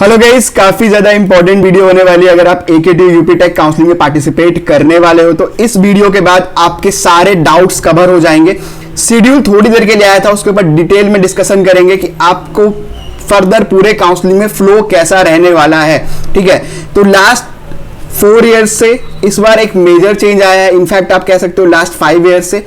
Hello guys, काफी ज्यादा important video होने वाली है। अगर आप एकेटी यूपी टेक काउंसलिंग में पार्टिसिपेट करने वाले हो तो इस वीडियो के बाद आपके सारे डाउट्स कवर हो जाएंगे। शेड्यूल थोड़ी देर के लिए आया था, उसके ऊपर डिटेल में डिस्कशन करेंगे कि आपको फर्दर पूरे काउंसलिंग में फ्लो कैसा रहने वाला है। ठीक है, तो लास्ट 4 ईयर्स से इस बार एक मेजर चेंज आया है। इनफैक्ट आप कह सकते हो लास्ट 5 ईयर्स से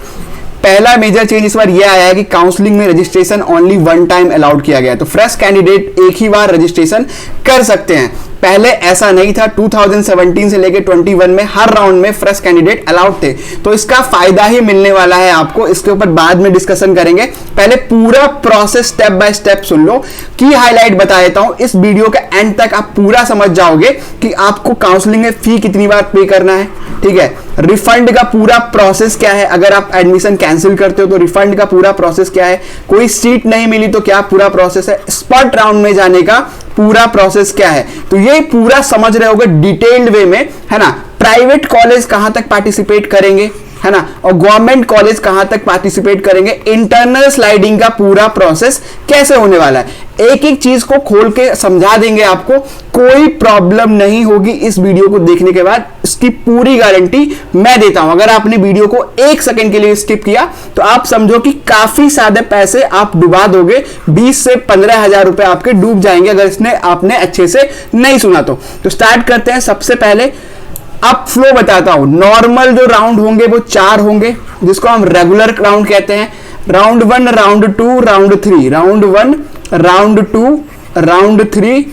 पहला मेजर चेंज इस बार यह आया है कि काउंसलिंग में रजिस्ट्रेशन ओनली 1 टाइम अलाउड किया गया है। तो फ्रेश कैंडिडेट एक ही बार रजिस्ट्रेशन कर सकते हैं। पहले ऐसा नहीं था। 2017 से लेकर 21 में हर राउंड में फ्रेश कैंडिडेट अलाउड थे। तो इसका फायदा ही मिलने वाला है आपको। इसके ऊपर बाद में डिस्कशन करेंगे। पहले पूरा प्रोसेस स्टेप बाय स्टेप सुन लो। की हाईलाइट बता देता हूं, इस वीडियो के एंड तक आप पूरा समझ जाओगे कि आपको काउंसलिंग में फी कितनी बार पे करना है। ठीक है, रिफंड का पूरा प्रोसेस क्या है, अगर आप एडमिशन कैंसिल करते हो तो रिफंड का पूरा प्रोसेस क्या है, कोई सीट नहीं मिली तो क्या पूरा प्रोसेस है, स्पॉट राउंड में जाने का पूरा प्रोसेस क्या है। तो ये पूरा समझ रहे होगे डिटेल्ड वे में, है ना। प्राइवेट कॉलेज कहां तक पार्टिसिपेट करेंगे, है ना, और गवर्नमेंट कॉलेज कहां तक पार्टिसिपेट करेंगे, इंटरनल स्लाइडिंग का पूरा प्रोसेस कैसे होने वाला है, एक एक चीज को खोल के समझा देंगे आपको। कोई प्रॉब्लम नहीं होगी इस वीडियो को देखने के बाद, इसकी पूरी गारंटी मैं देता हूं। अगर आपने वीडियो को 1 सेकंड के लिए स्किप किया तो आप समझो कि काफी सारे पैसे आप डुबा दोगे। 20 से 15 हजार रुपए आपके डूब जाएंगे अगर इसने आपने अच्छे से नहीं सुना तो स्टार्ट करते हैं। सबसे पहले अब फ्लो बताता हूं। नॉर्मल जो राउंड होंगे वो 4 होंगे, जिसको हम रेगुलर राउंड कहते हैं। Round 1, round 2, round 3, round 1, round 2, round 3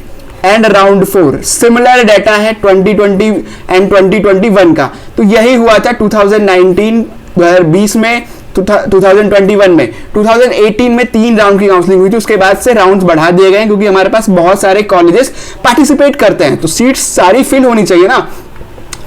and round 4। Similar data है 2020 एंड 2021 का। तो यही हुआ था 2019-20 में, 2021 में। 2018 में 3 राउंड की काउंसलिंग हुई थी। उसके बाद से राउंड्स बढ़ा दिए गए क्योंकि हमारे पास बहुत सारे कॉलेजेस पार्टिसिपेट करते हैं, तो सीट्स सारी फिल होनी चाहिए ना,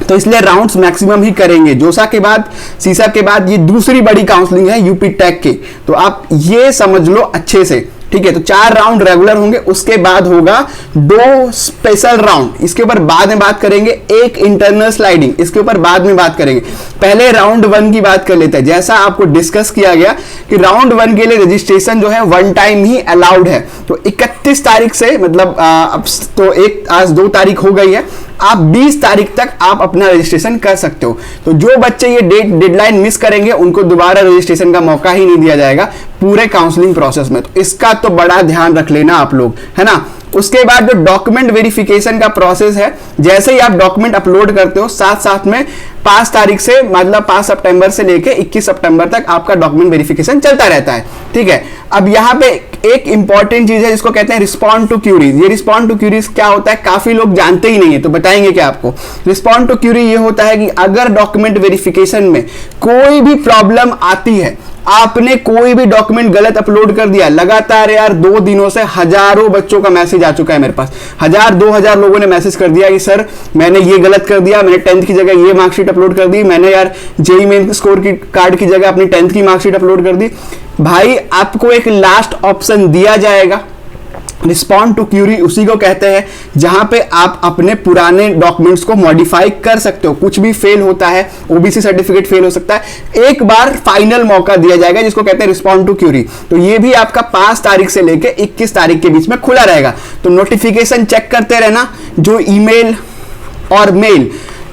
तो इसलिए राउंड्स मैक्सिमम ही करेंगे। जोसा के बाद, सीसा के बाद ये दूसरी बड़ी काउंसलिंग है यूपी टेक की। तो आप ये समझ लो अच्छे से। ठीक है, तो 4 राउंड रेगुलर होंगे, उसके बाद होगा 2 स्पेशल राउंड, इसके ऊपर बाद में बात करेंगे। एक इंटरनल स्लाइडिंग, इसके ऊपर बाद में बात करेंगे। पहले राउंड 1 की बात कर लेते हैं। जैसा आपको डिस्कस किया गया कि राउंड 1 के लिए रजिस्ट्रेशन जो है 1 टाइम ही अलाउड है। तो 31 तारीख से, मतलब अब तो आज 2 तारीख हो गई है, आप 20 तारीख तक आप अपना रजिस्ट्रेशन कर सकते हो। तो जो बच्चे ये डेडलाइन मिस करेंगे उनको दोबारा रजिस्ट्रेशन का मौका ही नहीं दिया जाएगा पूरे काउंसलिंग प्रोसेस में। तो इसका तो बड़ा ध्यान रख लेना आप लोग, है ना। उसके बाद जो डॉक्यूमेंट वेरिफिकेशन का प्रोसेस है, जैसे ही आप डॉक्यूमेंट अपलोड करते हो साथ साथ में 5 तारीख से, मतलब 5 सितंबर से लेके 21 सितंबर तक आपका डॉक्यूमेंट वेरिफिकेशन चलता रहता है। ठीक है, अब यहाँ पे एक इंपॉर्टेंट चीज है जिसको कहते हैं रिस्पॉन्ड टू क्यूरीज। ये रिस्पॉन्ड टू क्यूरीज क्या होता है, काफी लोग जानते ही नहीं है, तो बताएंगे क्या आपको। रिस्पॉन्ड टू क्यूरी ये होता है कि अगर डॉक्यूमेंट वेरिफिकेशन में कोई भी प्रॉब्लम आती है, आपने कोई भी डॉक्यूमेंट गलत अपलोड कर दिया, लगातार यार 2 दिनों से हजारों बच्चों का मैसेज आ चुका है मेरे पास, 1000-2000 लोगों ने मैसेज कर दिया कि सर मैंने ये गलत कर दिया, मैंने 10th की जगह ये मार्कशीट अपलोड कर दी, मैंने यार जेईई मेन स्कोर की कार्ड की जगह अपनी 10th की मार्कशीट अपलोड कर दी। भाई आपको एक लास्ट ऑप्शन दिया जाएगा, रिस्पॉन्ड टू क्यूरी उसी को कहते हैं, जहां पे आप अपने पुराने डॉक्यूमेंट्स को मॉडिफाई कर सकते हो। कुछ भी फेल होता है, ओबीसी सर्टिफिकेट फेल हो सकता है, एक बार फाइनल मौका दिया जाएगा जिसको कहते हैं रिस्पॉन्ड टू क्यूरी। तो ये भी आपका 5 तारीख से लेके 21 तारीख के बीच में खुला रहेगा। तो नोटिफिकेशन चेक करते रहना। जो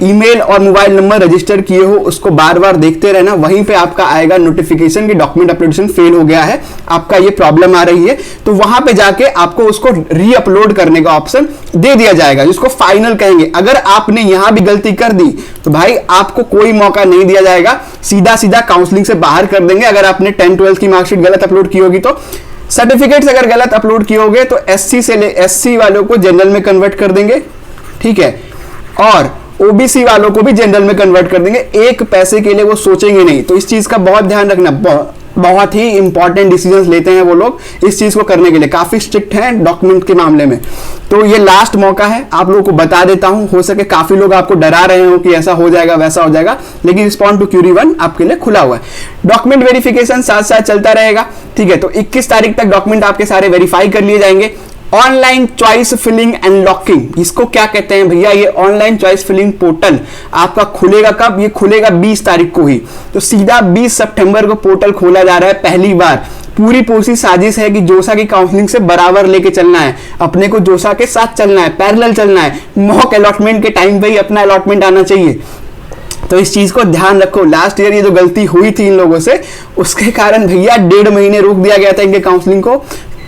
ईमेल और मोबाइल नंबर रजिस्टर किए हो उसको बार बार देखते रहना। वहीं पे आपका आएगा नोटिफिकेशन कि डॉक्यूमेंट अपलोडेशन फेल हो गया है, आपका ये प्रॉब्लम आ रही है। तो वहां पे जाके आपको उसको री अपलोड करने का ऑप्शन दे दिया जाएगा, जिसको फाइनल कहेंगे। अगर आपने यहां भी गलती कर दी तो भाई आपको कोई मौका नहीं दिया जाएगा, सीधा सीधा काउंसलिंग से बाहर कर देंगे। अगर आपने 10th-12th की मार्कशीट गलत अपलोड की होगी तो, सर्टिफिकेट्स अगर गलत अपलोड किए होगे तो एससी वालों को जनरल में कन्वर्ट कर देंगे। ठीक है, और ओबीसी वालों को भी जनरल में कन्वर्ट कर देंगे। एक पैसे के लिए वो सोचेंगे नहीं। तो इस चीज का बहुत ध्यान रखना। बहुत ही इंपॉर्टेंट डिसीजंस लेते हैं वो लोग इस चीज को करने के लिए, काफी स्ट्रिक्ट हैं डॉक्यूमेंट के मामले में। तो ये लास्ट मौका है, आप लोगों को बता देता हूं। हो सके काफी लोग आपको डरा रहे हो कि ऐसा हो जाएगा वैसा हो जाएगा, लेकिन रिस्पॉन्ड टू क्यूरी 1 आपके लिए खुला हुआ है। डॉक्यूमेंट वेरिफिकेशन साथ साथ चलता रहेगा। ठीक है, तो 21 तारीख तक डॉक्यूमेंट आपके सारे वेरीफाई कर लिए जाएंगे। Online choice filling and locking, इसको क्या कहते हैं भैया, ये ऑनलाइन चॉइस फिलिंग पोर्टल आपका खुलेगा कब, ये खुलेगा 20 तारीख को ही। तो सीधा 20 सितंबर को पोर्टल खोला जा रहा है पहली बार। पूरी पूरी साजिश है कि जोसा की काउंसलिंग से बराबर लेके चलना है, अपने को जोसा के साथ चलना है, पैरेलल चलना है, मॉक अलॉटमेंट के टाइम पे ही अपना अलॉटमेंट आना चाहिए। तो इस चीज को ध्यान रखो। लास्ट ईयर ये जो गलती हुई थी इन लोगों से, उसके कारण भैया 1.5 महीने रोक दिया गया था इनके काउंसलिंग को।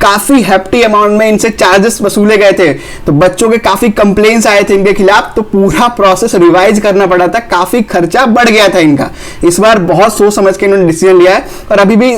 काफी हैप्टी अमाउंट में इनसे चार्जेस वसूले गए थे, तो बच्चों के काफी कंप्लेंट्स आए थे इनके खिलाफ, तो पूरा प्रोसेस रिवाइज करना पड़ा था, काफी खर्चा बढ़ गया था इनका। इस बार बहुत सोच समझ के इन्होंने डिसीजन लिया है, और अभी भी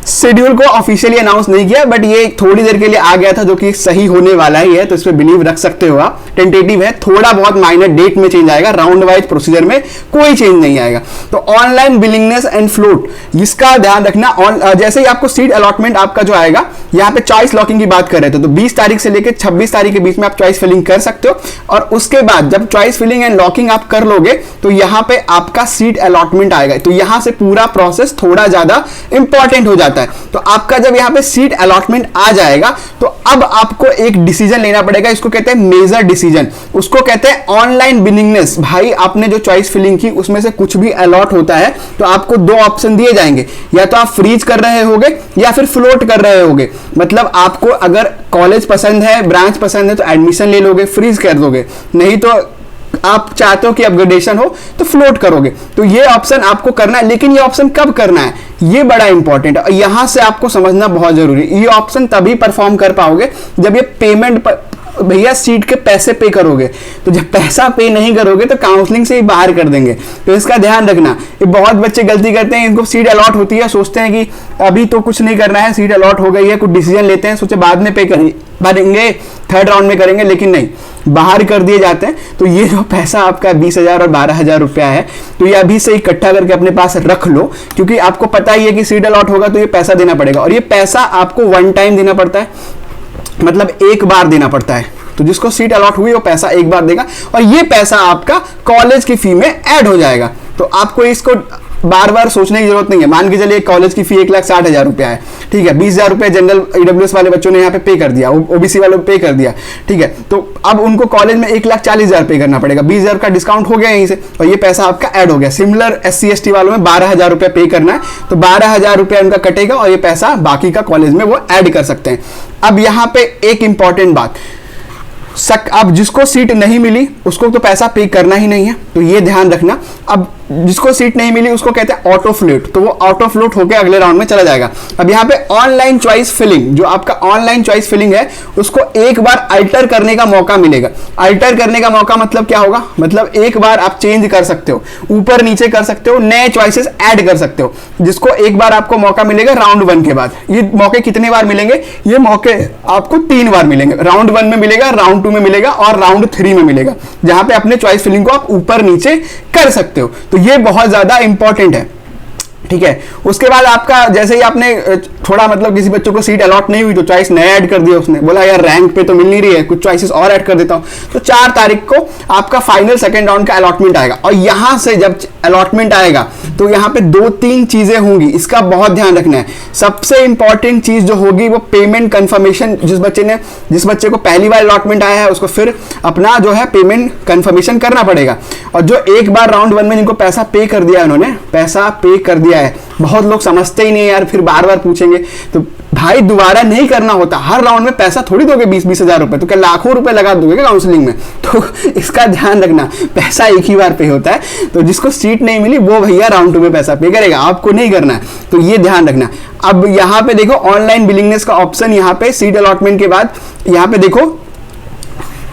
शेड्यूल को ऑफिशियली अनाउंस नहीं किया, बट ये थोड़ी देर के लिए आ गया था, जो कि सही होने वाला ही है, तो इस पे बिलीव रख सकते हो आप। टेंटेटिव है, थोड़ा बहुत माइनर डेट में चेंज आएगा, राउंड वाइज प्रोसीजर में कोई चेंज नहीं आएगा। तो ऑनलाइन बिलिंगनेस एंड फ्लोट, इसका ध्यान रखना। जैसे ही आपको सीट अलॉटमेंट आपका जो आएगा, यहाँ पे चॉइस लॉकिंग की बात कर रहे थे, तो 20 तारीख से लेकर 26 तारीख के बीच में आप चॉइस फिलिंग कर सकते हो, और उसके बाद जब चॉइस फिलिंग एंड लॉकिंग आप कर लोगे, तो यहाँ पे आपका सीट अलॉटमेंट आएगा। तो यहाँ से पूरा प्रोसेस थोड़ा ज्यादा इंपॉर्टेंट हो जाता है। तो आपका जब यहाँ पे सीट अलॉटमेंट आ जाएगा, तो अब आपको एक डिसीजन लेना पड़ेगा, इसको कहते हैं मेजर डिसीजन, उसको कहते हैं ऑनलाइन बिलिंगनेस। भाई आपने जो चॉइस फिलिंग की उसमें से कुछ भी अलॉट होता है, तो आपको 2 ऑप्शन दिए जाएंगे, या तो आप फ्रीज कर रहे होगे या फिर फ्लोट कर रहे होगे। मतलब आपको अगर कॉलेज पसंद है, ब्रांच पसंद है, तो एडमिशन ले लोगे, फ्रीज कर दोगे, नहीं तो आप चाहते हो कि अपग्रेडेशन हो तो फ्लोट करोगे। तो ये ऑप्शन आपको करना है, लेकिन ये ऑप्शन कब करना है ये बड़ा इंपॉर्टेंट है, और यहां से आपको समझना बहुत जरूरी है। ये ऑप्शन तभी परफॉर्म कर पाओगे जब ये पेमेंट भैया सीट के पैसे पे करोगे। तो जब पैसा पे नहीं करोगे तो काउंसलिंग से ही बाहर कर देंगे, तो इसका ध्यान रखना। ये बहुत बच्चे गलती करते हैं, इनको सीट अलॉट होती है, सोचते हैं कि अभी तो कुछ नहीं करना है, सीट अलॉट हो गई है, कुछ डिसीजन लेते हैं, सोचे बाद में पे करेंगे, थर्ड राउंड में करेंगे, लेकिन नहीं, बाहर कर दिए जाते हैं। तो ये जो पैसा आपका 20,000 और 12,000 रुपया है, तो ये अभी से इकट्ठा करके अपने पास रख लो, क्योंकि आपको पता ही है कि सीट अलॉट होगा तो ये पैसा देना पड़ेगा, और ये पैसा आपको 1 टाइम देना पड़ता है, मतलब एक बार देना पड़ता है। तो जिसको सीट अलॉट हुई वो पैसा एक बार देगा, और ये पैसा आपका कॉलेज की फी में ऐड हो जाएगा। तो आपको इसको बार बार सोचने की जरूरत नहीं है। मान के चलिए कॉलेज की फी 1,60,000 रुपया है, ठीक है, 20,000 रुपया जनरल ईडब्ल्यूएस वाले बच्चों ने यहाँ पे पे कर दिया, ओबीसी वालों पे कर दिया, ठीक है। तो अब उनको कॉलेज में 1,40,000 पे करना पड़ेगा, 20,000 का डिस्काउंट हो गया यहीं से, और ये पैसा आपका ऐड हो गया। सिमिलर SC ST वालों में 12,000 रुपया पे करना है, तो 12,000 रुपया उनका कटेगा, और ये पैसा बाकी का कॉलेज में वो ऐड कर सकते हैं। अब यहाँ पे एक इंपॉर्टेंट बात, अब जिसको सीट नहीं मिली उसको तो पैसा पे करना ही नहीं है, तो ये ध्यान रखना। अब जिसको सीट नहीं मिली उसको कहते हैं ऑटो फ्लोट, तो वो ऑटो फ्लोट होकर अगले राउंड में चला जाएगा। अब यहाँ पे ऑनलाइन चॉइस फिलिंग, जो आपका ऑनलाइन चॉइस फिलिंग है, उसको एक बार अल्टर करने का मौका मिलेगा। अल्टर करने का मौका मतलब क्या होगा, मतलब एक बार आप चेंज कर सकते हो, ऊपर नीचे कर सकते हो, नए चॉइसेस ऐड कर सकते हो, जिसको एक बार आपको मौका मिलेगा राउंड 1 के बाद। ये मौके कितने बार मिलेंगे, ये मौके आपको 3 बार मिलेंगे। राउंड 1 में मिलेगा, राउंड 2 में मिलेगा, और राउंड 3 में मिलेगा, जहां पे अपने चॉइस फिलिंग को आप ऊपर नीचे कर सकते हो। तो ये बहुत ज्यादा इंपॉर्टेंट है, ठीक है। उसके बाद आपका जैसे ही आपने थोड़ा मतलब किसी बच्चों को सीट अलॉट नहीं हुई तो चॉइस नया ऐड कर दिया, उसने बोला यार रैंक पे तो मिल नहीं रही है, कुछ चॉइसेस और ऐड कर देता हूं, तो 4 तारीख को आपका फाइनल सेकंड राउंड का अलॉटमेंट आएगा। और यहां से जब अलॉटमेंट आएगा तो यहां पे 2-3 चीजें होंगी, इसका बहुत ध्यान रखना है। सबसे इंपॉर्टेंट चीज जो होगी वो पेमेंट कंफर्मेशन। जिस बच्चे को पहली बार अलॉटमेंट आया है उसको फिर अपना जो है पेमेंट कंफर्मेशन करना पड़ेगा। और जो एक बार राउंड 1 में जिनको पैसा पे कर दिया, उन्होंने पैसा पे कर दिया है, बहुत लोग समझते ही नहीं यार, फिर बार बार पूछेंगे, तो भाई दोबारा नहीं करना होता। हर राउंड में पैसा थोड़ी दोगे 20-20 हजार रुपए, तो क्या लाखों रुपए लगा दोगे काउंसलिंग में? तो इसका ध्यान रखना, पैसा एक ही बार पे होता है। तो जिसको सीट नहीं मिली वो भैया राउंड 2 में पैसा पे करेगा, आपको नहीं करना है, तो ये ध्यान रखना। अब यहाँ पे देखो ऑनलाइन बिलिंगनेस का ऑप्शन, यहाँ पे सीट अलॉटमेंट के बाद यहाँ पे देखो,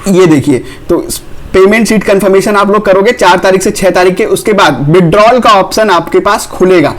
ये देखिए, तो पेमेंट सीट कंफर्मेशन आप लोग करोगे 4 तारीख से 6 तारीख के, उसके बाद विड्रॉल का ऑप्शन आपके पास खुलेगा।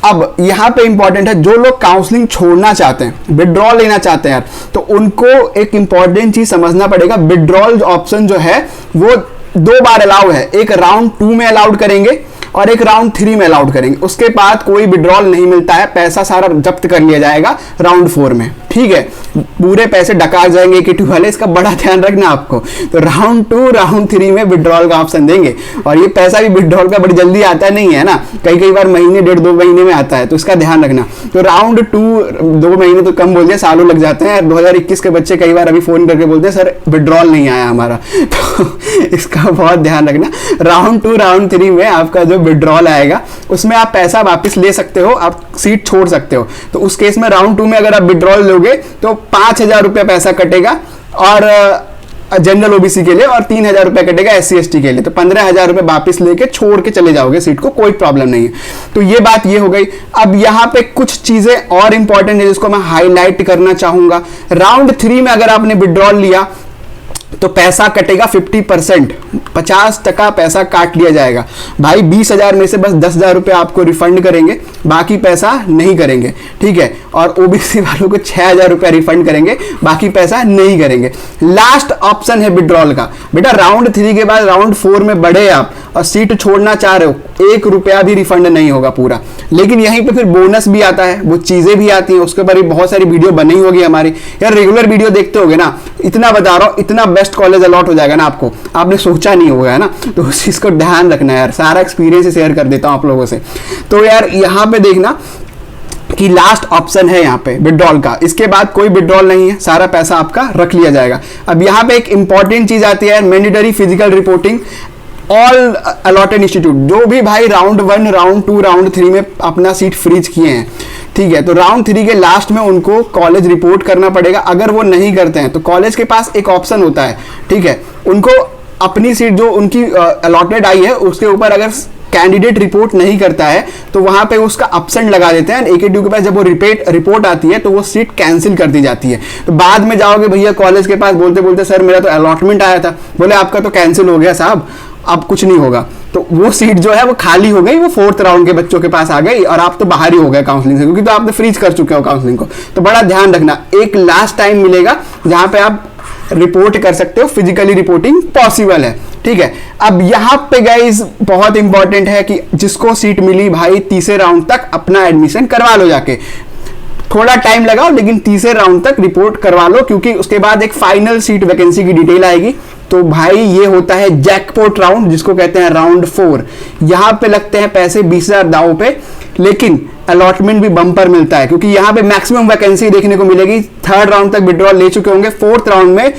अब यहां पे इंपॉर्टेंट है, जो लोग काउंसलिंग छोड़ना चाहते हैं, विड्रॉल लेना चाहते हैं यार, तो उनको एक इंपॉर्टेंट चीज समझना पड़ेगा। विड्रॉल ऑप्शन जो है वो 2 बार अलाउ है, एक राउंड 2 में अलाउड करेंगे और एक राउंड 3 में अलाउड करेंगे। उसके बाद कोई विड्रॉल नहीं मिलता है, पैसा सारा जब्त कर लिया जाएगा राउंड 4 में। ठीक है, पूरे पैसे डका जाएंगे AKTU वाले, इसका बड़ा ध्यान रखना आपको। तो राउंड 2 राउंड 3 में विड्रॉल का ऑप्शन देंगे, और ये पैसा भी विड्रॉल का बड़ी जल्दी आता नहीं है ना, कई बार महीने 1.5-2 महीने में आता है, तो इसका ध्यान रखना। तो राउंड 2 2 महीने तो कम बोल दिया, सालों लग जाते हैं। 2021 के बच्चे कई बार अभी फोन करके बोलते हैं सर विड्रॉल नहीं आया हमारा, तो इसका बहुत ध्यान रखना। राउंड 2 राउंड 3 में आपका जो विड्रॉल आएगा उसमें आप पैसा वापस ले सकते हो, आप सीट छोड़ सकते हो। तो उस केस में राउंड 2 में अगर आप विड्रॉल लोगे तो 5,000 रुपया पैसा कटेगा और जनरल ओबीसी के लिए, और 3,000 रुपया कटेगा SC ST के लिए। तो 15,000 रुपये वापस लेके छोड़ के चले जाओगे सीट को, कोई प्रॉब्लम नहीं है। तो ये बात ये हो गई। अब यहाँ पे कुछ चीजें और इंपॉर्टेंट है जिसको मैं हाईलाइट करना चाहूंगा। राउंड 3 में अगर आपने विड्रॉल लिया तो पैसा कटेगा 50%, 50% पैसा काट लिया जाएगा। भाई 20,000 में से बस 10,000 रुपये आपको रिफंड करेंगे, बाकी पैसा नहीं करेंगे, ठीक है। और ओबीसी वालों को 6,000 रुपया रिफंड करेंगे, बाकी पैसा नहीं करेंगे। लास्ट ऑप्शन है विड्रॉल का। बेटा राउंड 3 के बाद राउंड 4 में बढ़े आप और सीट छोड़ना चाह रहे हो, 1 रुपया भी रिफंड नहीं होगा पूरा। लेकिन यहीं पे फिर बोनस भी आता है, वो चीजें भी आती हैं, उसके ऊपर भी बहुत सारी वीडियो बनी होगी हमारी। यार रेगुलर वीडियो देखते होगे ना, इतना बता रहा हूं, इतना बेस्ट कॉलेज अलॉट हो जाएगा ना आपको, आपने सोचा नहीं होगा, है ना। तो उस चीज को ध्यान रखना है यार, सारा एक्सपीरियंस शेयर कर देता हूं आप लोगों से। तो यार यहाँ पे देखना कि लास्ट ऑप्शन है यहाँ पे विड्रॉल का, इसके बाद कोई विड्रॉल नहीं है, सारा पैसा आपका रख लिया जाएगा। अब यहाँ पे एक इंपॉर्टेंट चीज आती है, mandatory physical reporting all allotted institute. जो भी भाई राउंड 1 राउंड 2 राउंड 3 में अपना सीट फ्रीज किए हैं, ठीक है, तो राउंड 3 के लास्ट में उनको कॉलेज रिपोर्ट करना पड़ेगा। अगर वो नहीं करते हैं तो कॉलेज के पास एक ऑप्शन होता है, ठीक है, उनको अपनी सीट जो उनकी अलॉटेड आई है उसके ऊपर अगर कैंडिडेट रिपोर्ट नहीं करता है तो वहां पे उसका ऑप्शन लगा देते हैं। AKTU के पास जब वो रिपोर्ट आती है तो वो सीट कैंसिल कर दी जाती है। तो बाद में जाओगे भैया कॉलेज के पास बोलते बोलते सर मेरा तो अलॉटमेंट आया था, बोले आपका तो कैंसिल हो गया साहब, अब कुछ नहीं होगा। तो वो सीट जो है वो खाली हो गई, वो 4th राउंड के बच्चों के पास आ गई और आप तो बाहर ही हो गए काउंसलिंग से, क्योंकि तो आपने फ्रीज कर चुके हो काउंसलिंग को। तो बड़ा ध्यान रखना, एक लास्ट टाइम मिलेगा जहां पे आप रिपोर्ट कर सकते हो, फिजिकली रिपोर्टिंग पॉसिबल है, ठीक है। अब यहां पे गाइस बहुत इंपॉर्टेंट है कि जिसको सीट मिली भाई 3रे राउंड तक अपना एडमिशन करवा लो जाके। थोड़ा टाइम लगाओ लेकिन 3रे राउंड तक रिपोर्ट करवा लो, क्योंकि उसके बाद एक फाइनल सीट वैकेंसी की डिटेल आएगी। तो भाई ये होता है जैकपॉट राउंड, जिसको कहते हैं राउंड 4। यहां पे लगते हैं पैसे 20,000 दांव पे, लेकिन अलॉटमेंट भी बम्पर मिलता है, क्योंकि यहां पे मैक्सिमम वैकेंसी देखने को मिलेगी। 3rd राउंड तक विड्रॉल ले चुके होंगे, 4th राउंड में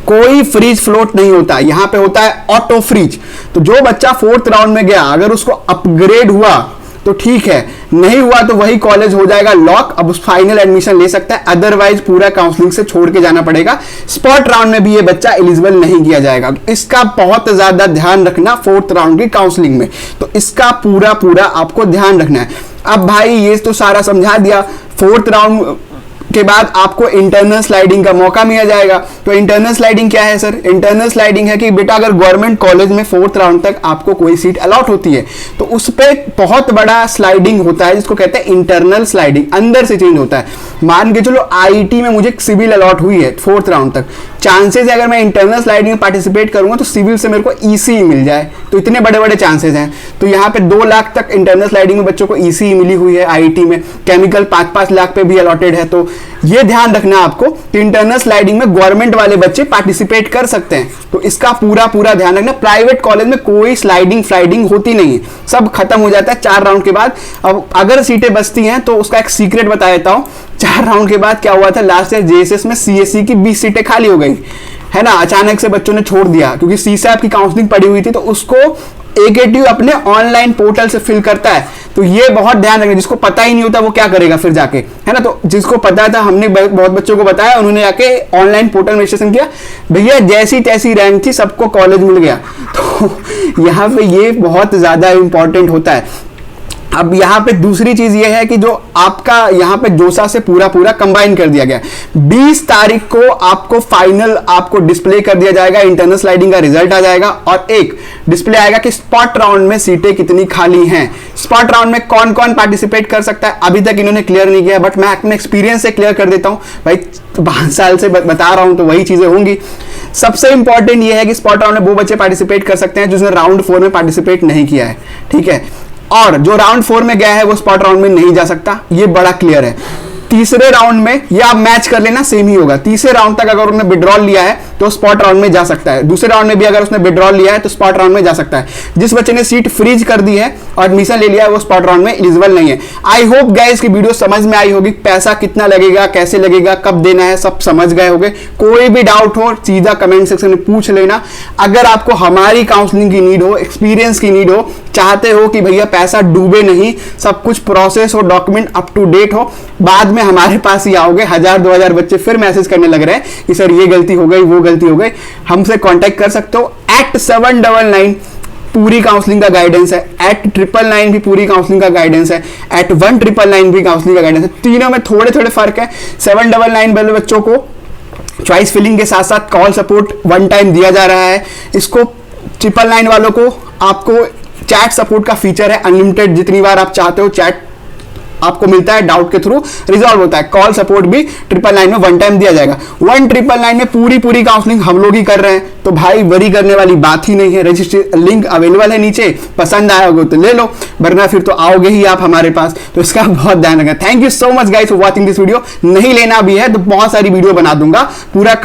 कोई फ्रीज फ्लोट नहीं होता, यहां पे होता है ऑटो फ्रीज। तो जो बच्चा 4th राउंड में गया अगर उसको अपग्रेड हुआ तो ठीक है, नहीं हुआ तो वही कॉलेज हो जाएगा लॉक, अब उस फाइनल एडमिशन ले सकता है, अदरवाइज पूरा काउंसलिंग से छोड़ के जाना पड़ेगा। स्पॉट राउंड में भी ये बच्चा एलिजिबल नहीं किया जाएगा। इसका बहुत ज्यादा ध्यान रखना 4th राउंड की काउंसलिंग में, तो इसका पूरा आपको ध्यान रखना है। अब भाई ये तो सारा समझा दिया। 4th राउंड के बाद आपको इंटरनल स्लाइडिंग का मौका मिल जाएगा। तो इंटरनल स्लाइडिंग क्या है सर? इंटरनल स्लाइडिंग है कि बेटा अगर गवर्नमेंट कॉलेज में 4th राउंड तक आपको कोई सीट अलॉट होती है तो उस पर बहुत बड़ा स्लाइडिंग होता है, जिसको कहते हैं इंटरनल स्लाइडिंग, अंदर से चेंज होता है। मान के चलो आईआईटी में मुझे सिविल अलॉट हुई है 4th राउंड तक, चांसेस है अगर मैं इंटरनल स्लाइडिंग में पार्टिसिपेट करूंगा तो सिविल से मेरे को ईसी मिल जाए, तो इतने बड़े बड़े चांसेस हैं। तो यहाँ पे 2 लाख तक इंटरनल स्लाइडिंग में बच्चों को ईसी मिली हुई है आईआईटी में, केमिकल 5-5 लाख पे भी अलॉटेड है। तो ये ध्यान रखना आपको कि इंटरनल स्लाइडिंग में गवर्नमेंट वाले बच्चे पार्टिसिपेट कर सकते हैं, तो इसका पूरा ध्यान रखना। प्राइवेट कॉलेज में कोई स्लाइडिंग होती नहीं है, सब खत्म हो जाता है 4 राउंड के बाद। अब अगर सीटें बचती हैं तो उसका एक सीक्रेट बता देता हूं। 4 राउंड के बाद क्या हुआ था, लास्ट ईयर जेएसएस में सीएससी की 20 सीटें खाली हो गई है ना, अचानक से बच्चों ने छोड़ दिया क्योंकि सीसैप की काउंसलिंग पड़ी हुई थी, तो उसको AKTU अपने ऑनलाइन पोर्टल से फिल करता है। तो ये बहुत ध्यान रखना, जिसको पता ही नहीं होता वो क्या करेगा फिर जाके, है ना। तो जिसको पता था, हमने बहुत बच्चों को बताया, उन्होंने जाके ऑनलाइन पोर्टल में रजिस्ट्रेशन किया, भैया जैसी तैसी रैंक थी सबको कॉलेज मिल गया। तो यहाँ पे ये बहुत ज्यादा इंपॉर्टेंट होता है। अब यहाँ पे दूसरी चीज ये है कि जो आपका यहाँ पे जोसा से पूरा कंबाइन कर दिया गया। 20 तारीख को आपको फाइनल आपको डिस्प्ले कर दिया जाएगा, इंटरनल स्लाइडिंग का रिजल्ट आ जाएगा और एक डिस्प्ले आएगा कि स्पॉट राउंड में सीटें कितनी खाली हैं। स्पॉट राउंड में कौन कौन पार्टिसिपेट कर सकता है अभी तक इन्होंने क्लियर नहीं किया, बट मैं अपने एक्सपीरियंस से क्लियर कर देता हूं भाई, 5 साल से बता रहा हूं तो वही चीजें होंगी। सबसे इंपॉर्टेंट ये है कि स्पॉट राउंड में वो बच्चे पार्टिसिपेट कर सकते हैं जिसने राउंड 4 में पार्टिसिपेट नहीं किया है, ठीक है, और जो राउंड 4 में गया है वो स्पॉट राउंड में नहीं जा सकता, ये बड़ा क्लियर है। तीसरे राउंड में ये आप मैच कर लेना, सेम ही होगा। तीसरे राउंड तक अगर उसने विड्रॉल लिया है तो स्पॉट राउंड में जा सकता है, दूसरे राउंड में भी अगर उसने विड्रॉल लिया है तो स्पॉट राउंड में जा सकता है। जिस बच्चे ने सीट फ्रीज कर दी है और एडमिशन ले लिया है वो स्पॉट राउंड में एलिजिबल नहीं है। आई होप गाइस की वीडियो समझ में आई होगी, पैसा कितना लगेगा, कैसे लगेगा, कब देना है, सब समझ गए होंगे। कोई भी डाउट हो सीधा कमेंट सेक्शन में पूछ लेना। अगर आपको हमारी काउंसलिंग की नीड हो, एक्सपीरियंस की नीड हो, चाहते हो कि भैया पैसा डूबे नहीं, सब कुछ प्रोसेस हो, डॉक्यूमेंट अप टू डेट हो, बाद में हमारे पास ही आओगे 1000-2000 बच्चे फिर मैसेज करने लग रहे हैं कि सर ये गलती हो गई, वो गलती हो गई, हमसे कांटेक्ट कर सकते हो। @799 पूरी काउंसलिंग का गाइडेंस है, @999 भी पूरी काउंसलिंग का गाइडेंस है, @1999 भी काउंसलिंग का गाइडेंस है। तीनों में थोड़े थोड़े फर्क है। 799 वाले बच्चों को चॉइस फिलिंग के साथ साथ कॉल सपोर्ट 1 टाइम दिया जा रहा है। इसको 999 वालों को आपको चैट सपोर्ट का फीचर है, अनलिमिटेड जितनी बार आप चाहते हो चैट आपको मिलता है, डाउट के थ्रू रिजॉल्व होता है। कॉल सपोर्ट भी 999 में 1 टाइम दिया जाएगा। 1999 में पूरी काउंसलिंग हम लोग ही कर रहे हैं, तो भाई वरी करने वाली बात ही नहीं है। रजिस्ट्रेशन लिंक अवेलेबल है नीचे, पसंद आया होगा तो ले लो, वरना फिर तो आओगे ही आप हमारे पास, तो इसका बहुत ध्यान रखना। Thank you so much guys for watching this video. नहीं लेना भी है तो बहुत सारी वीडियो बना दूंगा पूरा